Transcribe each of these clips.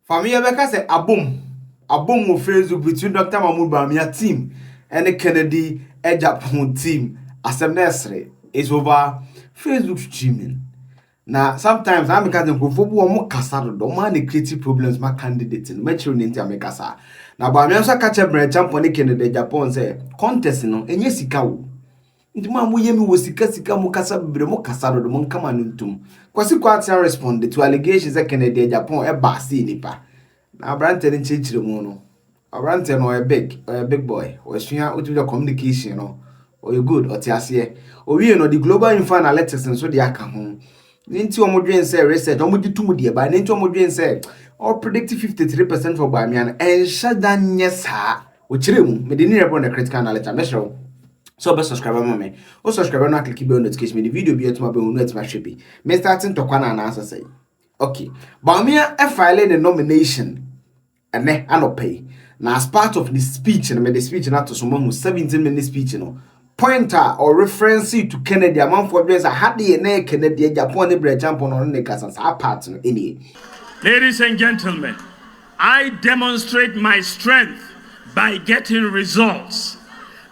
Family Becca say a boom of Facebook between Dr. Mahmoud Bawumia team and the Kennedy Ejapon team as a nursery is over Facebook streaming. Now sometimes I'm because the football casado don't mind creative problems my candidate in metro into America. Now Bawumia also catch a Bryan jump on the Kennedy Japan say contest no enye sika wo. Nti ma mo yemi wo sika mo kasa bebre mo casado do mo nkama ntum. Kwasi kwat respond to allegations that Kennedy Japan e ba si nipa. Na Bryan in chichire mu no. Bryan no a big boy. We sua with the communication no. Or you good or tiase. O we no the global info analytics and so dey aka ho. Ninti omodwen say research omodi tumu dey ba ninti omodwen say all predicted 53% for Bawumia and shadan nyesa. O chire mu me dey need report the critical analytics. Make sure so be subscribe me. O subscribe na click bell notification me the video be to my be unu etima hwebi. Me starting to kwana na answer say. Okay. Bawumia e file the nomination ene anopay. Now as part of the speech and the speech na to someone who 17-minute speech pointer or reference to Kennedy among for dress had the Kennedy Japan Bryan jump on the casas apart any. Ladies and gentlemen, I demonstrate my strength by getting results,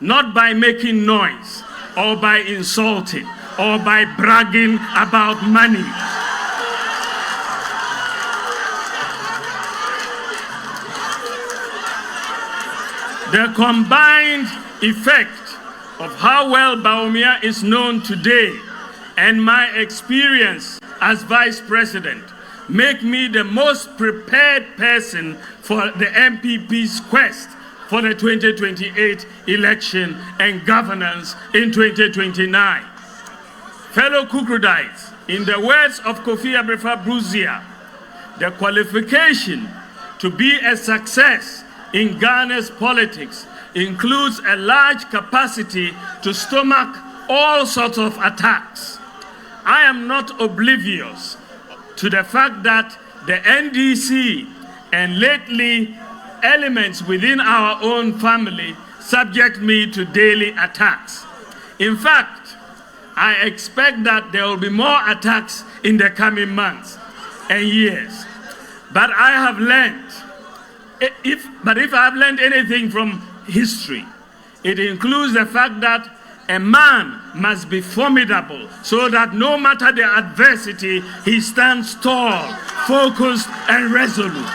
not by making noise or by insulting or by bragging about money. The combined effect of how well Bawumia is known today and my experience as Vice President make me the most prepared person for the NPP's quest for the 2028 election and governance in 2029. Fellow Kukudites, in the words of Kofi Abrefa-Bruzia, the qualification to be a success in Ghana's politics includes a large capacity to stomach all sorts of attacks. I am not oblivious to the fact that the NDC and lately elements within our own family subject me to daily attacks. In fact, I expect that there will be more attacks in the coming months and years. But I have learned, if I have learned anything from history, it includes the fact that a man must be formidable so that no matter the adversity, he stands tall, focused, and resolute.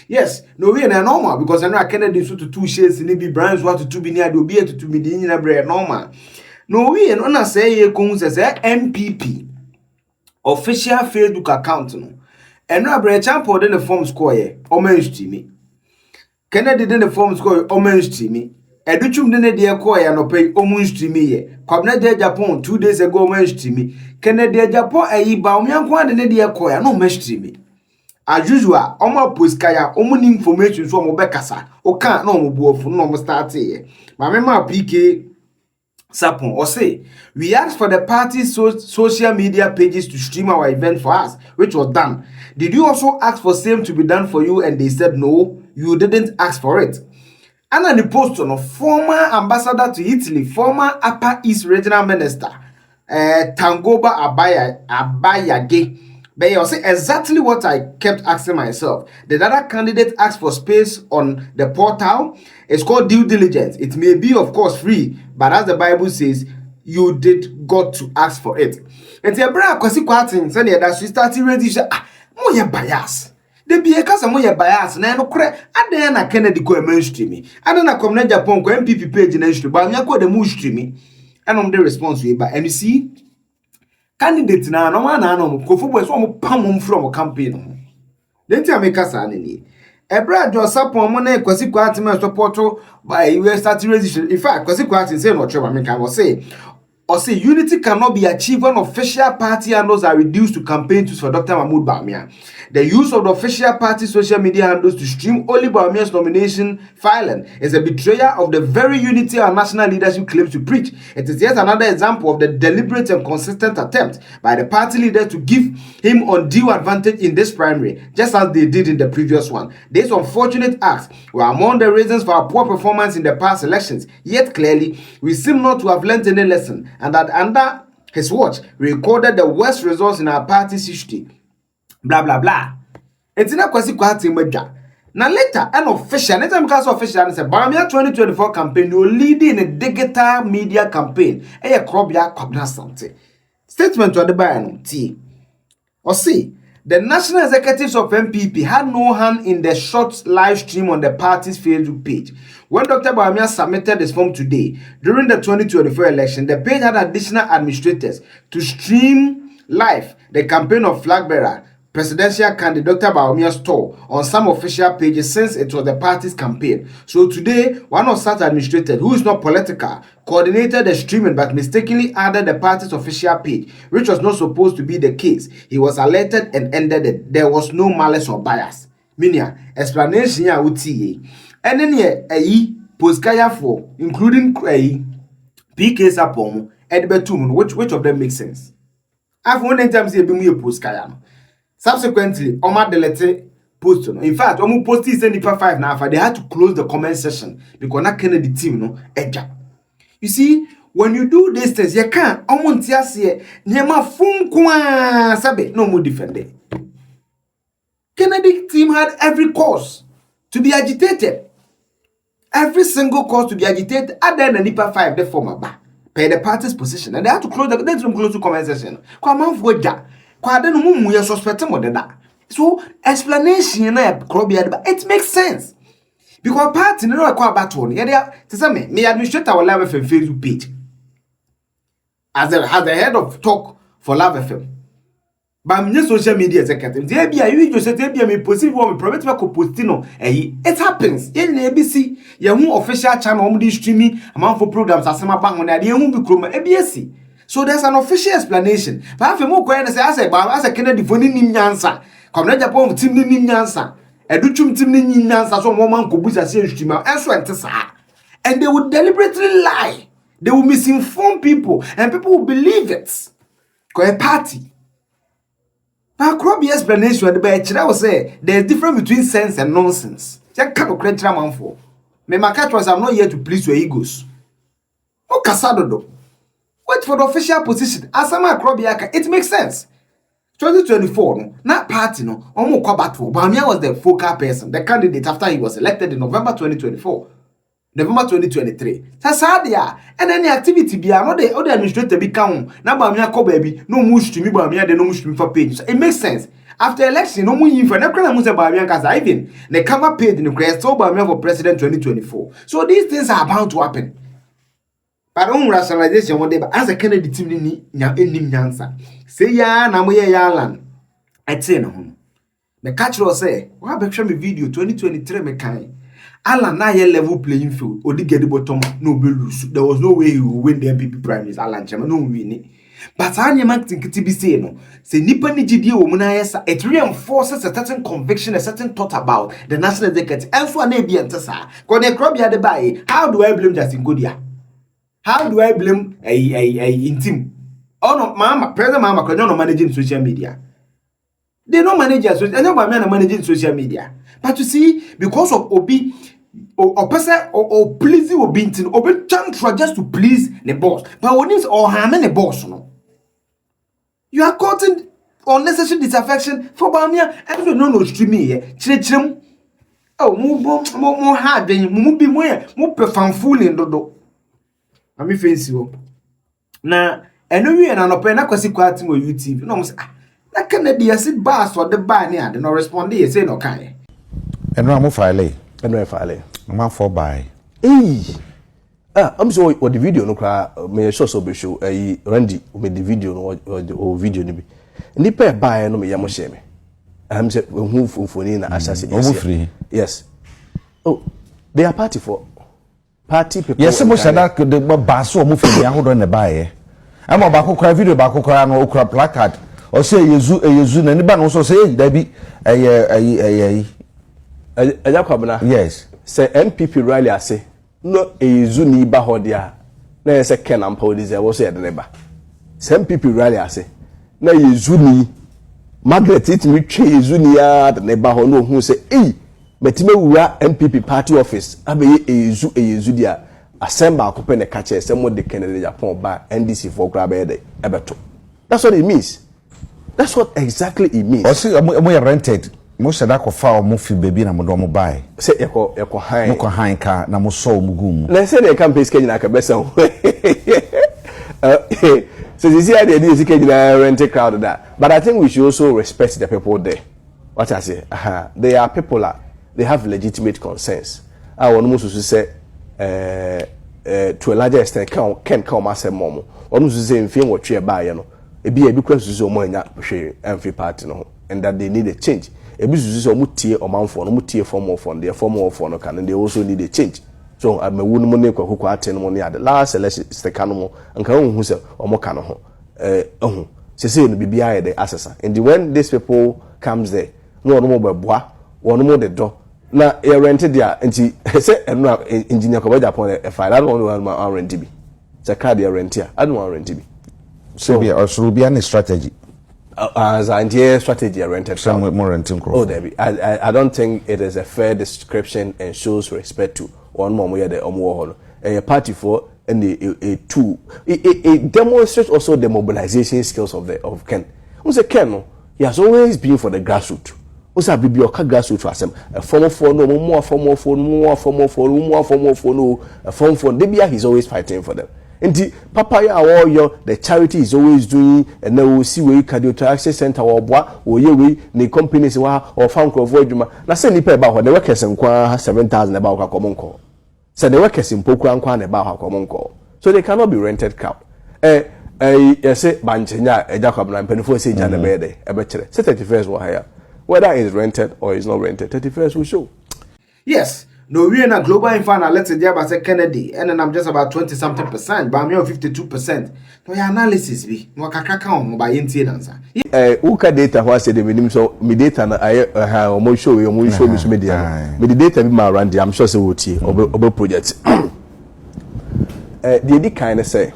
Yes, no we na normal because I know Kennedy so to two shades in be Bryan's what to be near the be to be the normal. No we and on say ye kun say NPP official Facebook account no. And no Bryan champo den the form score ye o mainstream. Kennedy den the form score o mainstream. Educhum den de call ya no pay o mainstream ye. Kwabna de Japan 2 days ago mainstream. Kennedy Japan ayi Bawumia kwa den de call ya no mainstream. As usual, omo poskaya omo ni information so omo bekasa. O kan na omo buofu na omo start here. Ma mema PK Sapon or say we asked for the party's social media pages to stream our event for us, which was done. Did you also ask for same to be done for you? And they said no, you didn't ask for it. And on the post on a former ambassador to Italy, former Upper East Regional Minister, Tangoba Abayage. But you say exactly what I kept asking myself. The other candidate asked for space on the portal. It's called due diligence. It may be, of course, free, but as the Bible says, you did got to ask for it. And the brother kwasi kwatin say that she started ready say mo bias. They be a kasa mo bias na no kre adan na Kennedy ko mainstream. Adan na come na Japan ko NPP page na stream. Ba nya ko the mu stream. And the response we ba. And you see candidate na no man na no Kofi boy so mo pam from campaign. Then ti ameka sa na ni. Ebra jo sapon mo na kwasi kwatin me support by we start registration. In fact, kwasi kwatin say no trouble me can say unity cannot be achieved when official party handles are reduced to campaign tools for Dr. Mahmoud Bawumia. The use of the official party social media handles to stream only Bawumia's nomination filing is a betrayal of the very unity our national leadership claims to preach. It is yet another example of the deliberate and consistent attempt by the party leader to give him undue advantage in this primary, just as they did in the previous one. These unfortunate acts were among the reasons for our poor performance in the past elections. Yet clearly, we seem not to have learned any lesson, and that under his watch, we recorded the worst results in our party's history. Blah, blah, blah. It's not kwasi kwati medja. Now later, an official, later because official, and say Bawumia 2024 campaign, you leading a digital media campaign. Krobia kobna something. Statement to the Bryan T. Or see, the national executives of NPP had no hand in the short live stream on the party's Facebook page. When Dr. Bawumia submitted his form today, during the 2024 election, the page had additional administrators to stream live the campaign of flag bearer, presidential candidate Dr. Bawumia's tour on some official pages since it was the party's campaign. So today, one of such administrators, who is not political, coordinated the streaming but mistakenly added the party's official page, which was not supposed to be the case. He was alerted and ended it. There was no malice or bias. Minia, explanation ya uti. And then here, postkaya for, including PK Sapom, Edbetum, which of them makes sense? I've one time say be me a postkaya. Subsequently, Omar delete post. In fact, Omu posted send the 5 now. They had to close the comment section because not Kennedy team no edge. You see, when you do this test, you can't. Omuntia say nyama fun kwa sabe no more defended. Kennedy team had every cause to be agitated. Every single cause to be agitated. Other than the 5, the former bar pay the party's position, and they had to close the comment section. Come on for that. So explanation it makes sense because party no require battle. Me administrator will Live FM Facebook page as the head of talk for Live FM. But me social media executive. There be you just say be me possible one private work postino. It happens. In ABC, you official channel streaming amount for programs as some bank on the be chroma ABS. So there's an official explanation. But if more quiet as I Kennedy for nim answer. Come let Japan team nim answer. Educhum team nim answer so one could boost a streamer and they would deliberately lie. They will misinform people and people will believe it. Because a party. But crop explanation at the bench, I will say there's difference between sense and nonsense. Just can't create man for. Me my catchers are not here to please your egos. Oh Casado do. Wait for the official position. Asama Krobiaka, it makes sense. 2024, no, not party, no, almost battle. Bawumia was the focal person, the candidate after he was elected in November 2024, November 2023. That's how they are. And any activity be not the other administrator become. Now Bawumia call baby, no mush to me, Bawumia, they no mush to me for page. So it makes sense. After election, no more info. Now, can I must Bawumia because even the cover paid in the crest, so Bawumia for president 2024. So these things are bound to happen. But on rationalization one day, but as a Kennedy team ni answer. Say ya na moye ya land. I say no home. The catcher say, "Why be show me video 2023 me kai." Alan na ye level playing field. Odi get the bottom no be lose. There was no way he will win the NPP primaries. Alan Chama no win. But anya man think it be say no. Say nipa ni gidi wo muna yesa. It reinforces a certain conviction, a certain thought about the national executive. And so na be entesa. Ko the crop ya de buy. How do I blame Justin Godia? How do I blame in team? Oh no, Mama, President Mama, because no managing social media. They don't manage social media. They managing social media. But you see, because of Obi, or person or pleasing Obi, Obi try just to please the boss. But when it's or harming the boss, no, you are causing unnecessary disaffection for Bawumia. I don't know streaming here. Chim. Oh, more hard than you be more profound fooling dodo. I'm fancy. Na anyway, and open na kwasi kwati mo YouTube. No mo say na Kennedy sit bars for the bar near. They no respond. They say no kind. And no mo file. And no file. Man for buy. I'm sorry. What the video no cry. Me show so be show. Randy made the video no or video ni bi. Ni pe buy no me yamo share me. I'm say who for na assassin. Free. Yes. Oh, they are party for. Party people. Yes, mo shada the baso mo fi ahodo na bae. Ama ba kokora video ba kokora no okura placard. O say yezu na ni ba no so say da bi Kwabena. Yes. Say NPP rally ase. No yezu ni ba hodia. Na say Ken ampa odi ze wo say de ba. Say NPP rally ase. Na yezu ni Margaret it mi twe yezu ni ya de ba ho no hu say betime wura NPP party office abeye eyezu dia assemble akope ne kache semo de Kennedy Japan ba NDC for grab ebeto. That's what it means. That's what exactly it means. O see mo rented mo said that kofa o mo fi baby na mo do mo buy say yeko high mo ko high ka na mo so mo gum na say the campaign schedule na ka besa so you see how they do schedule rent crowd that, but I think we should also respect the people there. What I say, they are people that they have legitimate concerns. I want to say to a larger extent can come as a mom or to say in film what you buy, you know, it be a big question so more in that and free party, no, and that they need a change. A business or mutia or mount for no mutia for more fund, their form of for and they also need a change. So I'm a woman who can attend money at the last election is the canomo and can who say or more canoho. She say no be behind the assessor. And when these people comes there, no more bois, one more the door. Now you rented there and she say no engineer cover upon a file. I don't want my own rent to be. It's a car rent here. I don't want rent to be. So be also be any strategy. As an idea strategy rented some more renting. Oh, Debbie, I don't think it is a fair description and shows respect to one more where the Omo a party for and a two. It demonstrates also the mobilization skills of Ken. Who's a Ken? He has always been for the grassroots. Who's a biblioca grassroots for him? A form for no more form for more form for more form for no a form for Debia. He's always fighting for them. And the papaya or the charity is always doing, and then we'll see where cardiothoracic center or bois or ye the companies or found crowd. Now send the about what the workers and 7,000 about a common call. So the workers in Pokran Kwan about a common call. So they cannot be rented crowd. I say Banchina, a Jacob and Penfo say Jana Bede, a better. 31st will hire. Whether it's rented or it's not rented, 31st will show. Yes. No, we in a global infana, let's say, I say Kennedy, and then I'm just about 20-something%, but I'm here 52%. No, your analysis be, no, I by incidents. Uka data was said the minimum so me data na I almost show you almost show me some media. Me the data be my around I'm sure say what you over project. The kind of say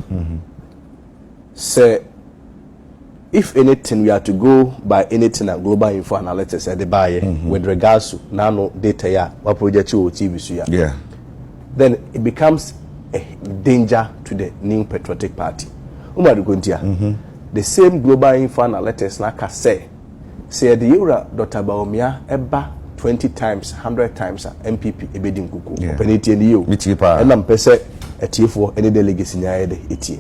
if anything we are to go by anything at global info analytics at the buyer with regards to nano data ya what project you TV so yeah, then it becomes a danger to the new patriotic party. The same global info analytics like I say the euro Dr. Bawumia eba 20 times 100 times NPP ebedin kuku penity and you and I'm pese a for any delegates in the 80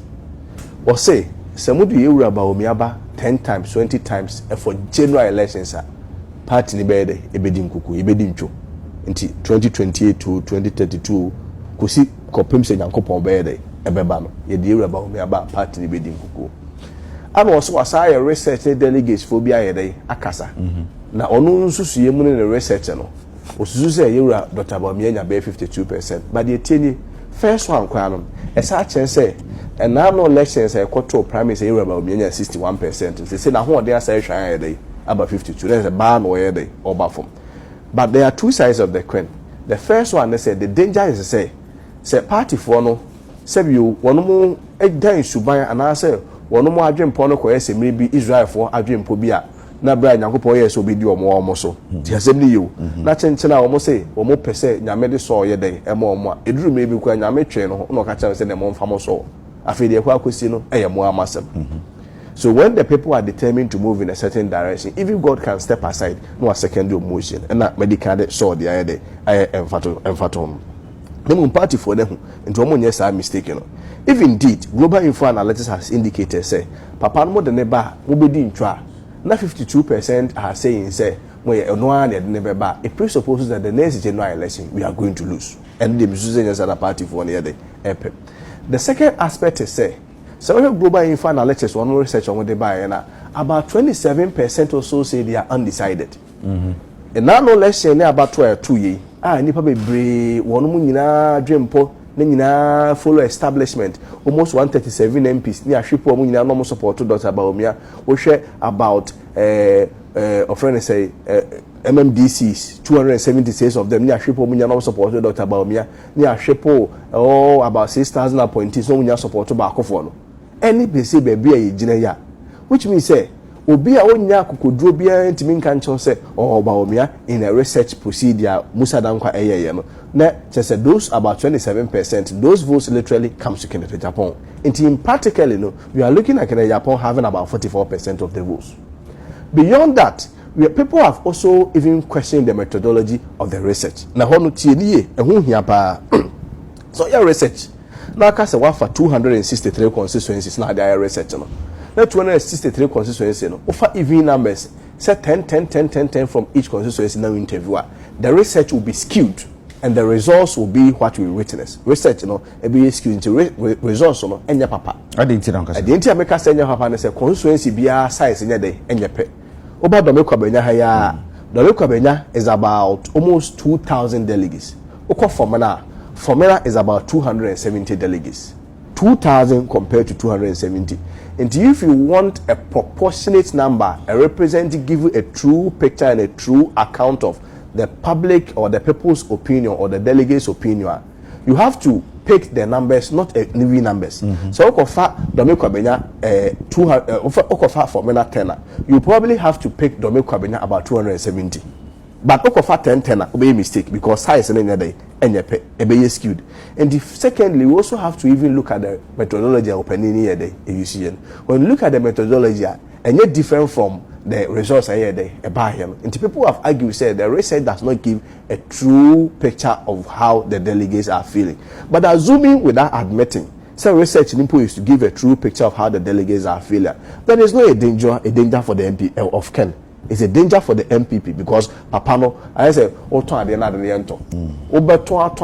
or say some do you Bawumia 10 times 20 times for general elections party ni bede ebedin kuku ebedin cho nti 2028 to 2032 kusi kopem se nyankopon bede ebeba no ye de Ewura Bawumia party ni bedin kuku and also asaya research delegates for bia ye akasa na onu nsusu ye mu ne research no osusu se Ewura Dr. Bawumia nya be 52% but the teni first one kwa no esa chen say and now no elections I control primary say Ewura Bawumia 61%. They say na ho dey asay hwan dey about 52. There's a ban where they over from. But there are two sides of the coin. The first one they say the danger is to say party for no say you one mo dan suban and I say one mo adwempo no ko say maybe Israel for adwempo bi a na Bryan Yankopon yes obi di omo so. Ti asem ni you. Na chenchena omo say omo pese nyame de so ye den e mo omo a eduru maybe kwa nyame twe no no ka cha say na mo mfa mo so. So when the people are determined to move in a certain direction, even God can step aside, no a secondary motion, and that medical saw the idea. I emphaton. The party for them, and to almost yes, I'm mistaken. If indeed global info analytics has indicated, say, Papa more than neighbor will be doing try. Now 52% are saying, say, well, no one had never bar. It presupposes that the next general election we are going to lose, and the musicians at a party for near the EP. The second aspect is say, so global info analytics one research on what they buy and about 27% or so say they are undecided. And now no less say about 2 years. Nipa bebre one mu nyina dwempo na nyina follow establishment almost 137 MPs ni ahwepo mu nyina no support Dr. Bawumia we share about friend say MMDCs 276 of them ni ahwepo mu nyina no support Dr. Bawumia ni ahwepo about 6,000 appointees no nyina support ba akofo no any bese bebre e gina ya which means say obi a onya kokoduro bia ntimi nka ncho se Bawumia in a research procedure Musa Dankwa eyeye no na say those about 27% those votes literally comes to Kennedy Japan in practically no we are looking at Kennedy Japan having about 44% of the votes. Beyond that people have also even questioned the methodology of the research. Now, how no TNE and who here pa so your research. Now, I say what for 263 constituencies now there research no. Now 263 constituencies no. Offer even numbers. Say 10 from each constituency now interviewer. The research will be skewed. And the results will be what we witness. Research, it be skewed into results, enya papa. I didn't see that. I didn't make us say papa and say constituency be a size in a day, enya pe. Oba Domeko Benya haya. Domeko Benya is about almost 2,000 delegates. Oko Formula is about 270 delegates. 2,000 compared to 270. And if you want a proportionate number, a representative give you a true picture and a true account of the public or the people's opinion or the delegates' opinion, you have to pick the numbers, not living numbers. So, Okofa Domeko Benya 200, Formula 10, you probably have to pick Domeko Benya about 270. But Okofa 10 will be a mistake because size and any day and be skewed. And secondly, we also have to even look at the methodology of opening here day. When you look at the methodology, and yet different from the results here day, and people have argued said the research does not give a true picture of how the delegates are feeling. But assuming without admitting, some research input is to give a true picture of how the delegates are feeling, then there's no danger for the MP of Ken. It's a danger for the NPP because Papano, I say, oh, to the other yento. Over what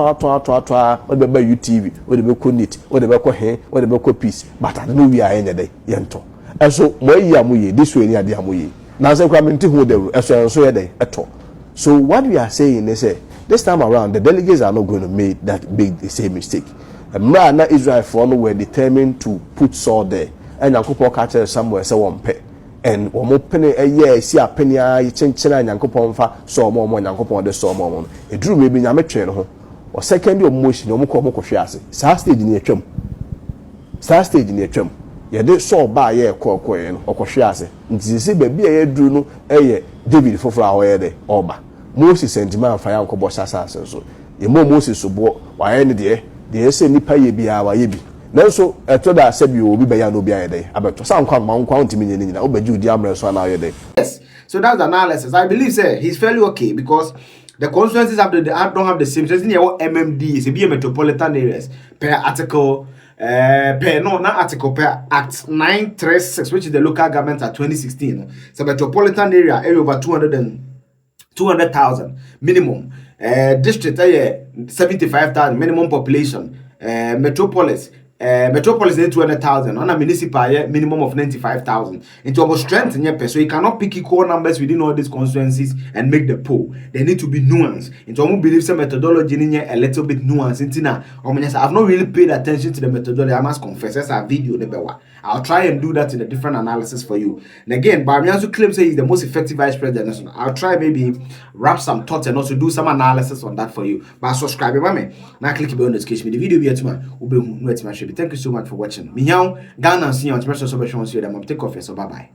the UTV, what the Beko Nit, what the Beko Hay, what the Beko Peace, but I don't know we are any day yento. And so, this way near the Amuye. Now, I'm coming to who they so day at all. So, what we are saying is, this time around, the delegates are not going to make that big the same mistake. And man, Israel for were determined to put sword there, and Yakupo catcher somewhere, so one pay. And one more penny a year, see a penny, chin and Yankopon saw more Yankopon, the saw more. It drew maybe Yametran or second your motion, no more Shiasi. Star stage in your chum. Star stage in your chum. You did saw by a coin or Shiasi. See, baby, a drew no a David for flower day, Oba. Moses and demand for Uncle Bossas. So, your Moses so bought why any day, the essay nipa ye be our yebi. Now, so I told her, I said you will be by no be a day. About some Mount County million, I'll bet you the Amras 1 hour a day. Yes, so that's the analysis. I believe, sir, he's fairly okay because the constituencies don't have the same. So, it's near MMD, it's a metropolitan areas per article, not article, per Act 936, which is the local government at 2016. So, metropolitan area over 200,000 minimum. District 75,000 minimum population. Metropolis. Metropolis is 200,000. On a municipal, minimum of 95,000. Into our strength in your so you cannot pick equal numbers within all these constituencies and make the poll. They need to be nuanced. Into our believe some methodology in here a little bit nuanced. I've not really paid attention to the methodology. I must confess, that's a video. I'll try and do that in a different analysis for you. And again, Bawumia also claims he's the most effective vice president. I'll try maybe wrap some thoughts and also do some analysis on that for you. But subscribe, man. Now click the bell notification. The video be to thank you so much for watching. Meow, Ghana, see you on special celebration. Take off, so bye bye.